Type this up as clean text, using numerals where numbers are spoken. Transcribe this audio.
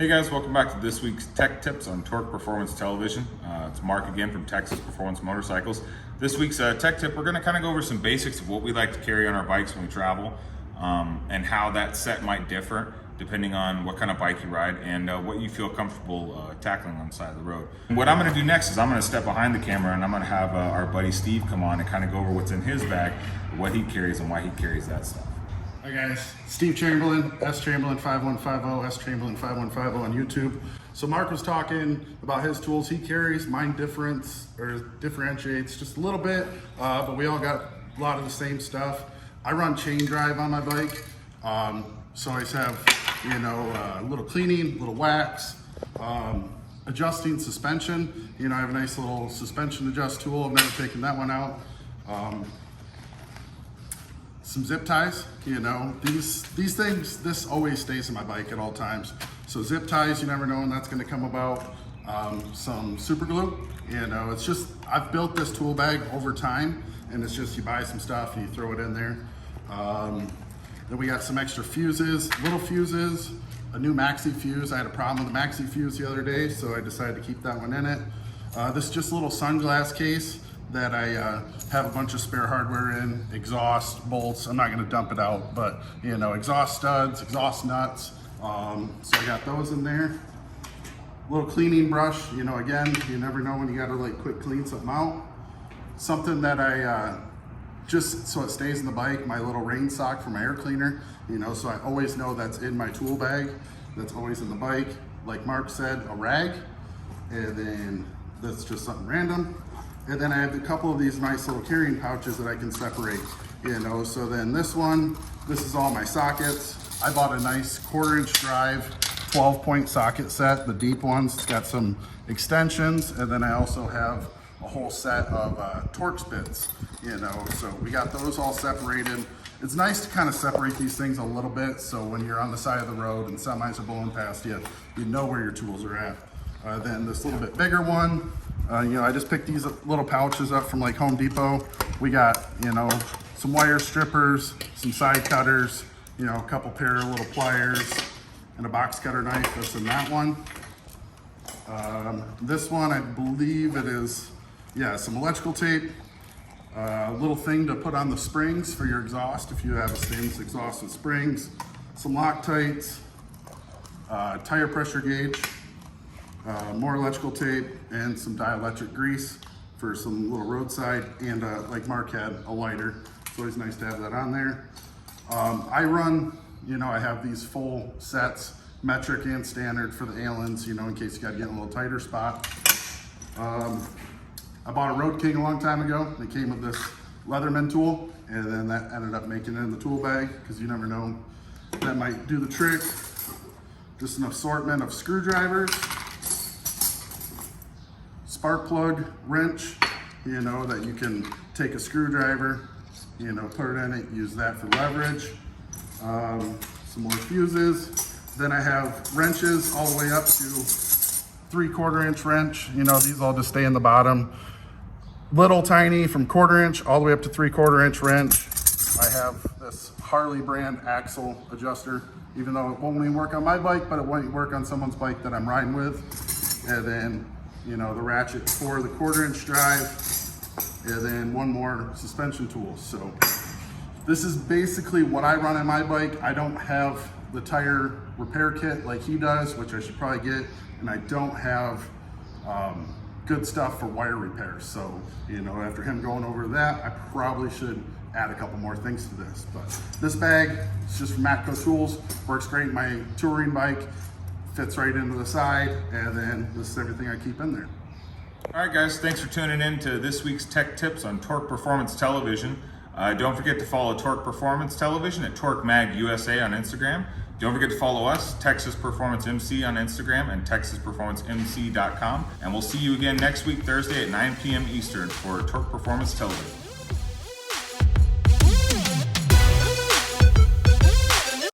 Hey guys, welcome back to this week's Tech Tips on Torque Performance Television. It's Mark again from Texas Performance Motorcycles. This week's tech tip, we're going to kind of go over some basics of what we like to carry on our bikes when we travel, and how that set might differ depending on what kind of bike you ride and what you feel comfortable tackling on the side of the road. What I'm going to do next is I'm going to step behind the camera and I'm going to have our buddy Steve come on and kind of go over what's in his bag, what he carries and why he carries that stuff. Hi guys, Steve Chamberlain, S Chamberlain 5150, S Chamberlain 5150 on YouTube. So Mark was talking about his tools he carries. Mine differentiates just a little bit, but we all got a lot of the same stuff. I run chain drive on my bike, so I just have a little cleaning, little wax, adjusting suspension. I have a nice little suspension adjust tool. I've never taken that one out. Some zip ties, these things, this always stays in my bike at all times. So zip ties, you never know when that's gonna come about. Some super glue, it's just, I've built this tool bag over time and it's just, you buy some stuff and you throw it in there. Then we got some extra fuses, little fuses, a new maxi fuse. I had a problem with the maxi fuse the other day, so I decided to keep that one in it. This is just a little sunglass case that I have a bunch of spare hardware in, exhaust, bolts. I'm not gonna dump it out, but exhaust studs, exhaust nuts. So I got those in there. Little cleaning brush, again, you never know when you gotta quick clean something out. Something that I, just so it stays in the bike, my little rain sock for my air cleaner, so I always know that's in my tool bag, that's always in the bike. Like Mark said, a rag, and then that's just something random. And then I have a couple of these nice little carrying pouches that I can separate, so then this is all my sockets. I bought a nice 1/4-inch drive, 12-point socket set, the deep ones. It's got some extensions, and then I also have a whole set of Torx bits, so we got those all separated. It's nice to kind of separate these things a little bit, so when you're on the side of the road and semis are blowing past you, you know where your tools are at. Then this little bit bigger one, I just picked these little pouches up from Home Depot. We got, some wire strippers, some side cutters, a couple pair of little pliers, and a box cutter knife. That's in that one. This one, I believe it is, some electrical tape, a little thing to put on the springs for your exhaust if you have a stainless exhaust with springs, some Loctites, tire pressure gauge, more electrical tape, and some dielectric grease for some little roadside, and like Mark had, a lighter. It's always nice to have that on there. I run, I have these full sets, metric and standard for the Allens, in case you got to get in a little tighter spot. I bought a Road King a long time ago. They came with this Leatherman tool, and then that ended up making it in the tool bag, because you never know, that might do the trick. Just an assortment of screwdrivers, spark plug wrench, that you can take a screwdriver, put it in it, use that for leverage. Some more fuses. Then I have wrenches all the way up to 3/4-inch wrench. These all just stay in the bottom. Little tiny from 1/4-inch all the way up to 3/4-inch wrench. I have this Harley brand axle adjuster, even though it won't even work on my bike, but it won't work on someone's bike that I'm riding with. And then, the ratchet for the 1/4-inch drive, and then one more suspension tool. So this is basically what I run on my bike. I don't have the tire repair kit like he does, which I should probably get, and I don't have good stuff for wire repairs. So, after him going over that, I probably should add a couple more things to this. But this bag is just from Matco Tools, works great. My touring bike fits right into the side, and then this is everything I keep in there. All right, guys, thanks for tuning in to this week's Tech Tips on Torque Performance Television. Don't forget to follow Torque Performance Television at Torque Mag USA on Instagram. Don't forget to follow us, Texas Performance MC on Instagram and TexasPerformanceMC.com. And we'll see you again next week, Thursday at 9 p.m. Eastern for Torque Performance Television.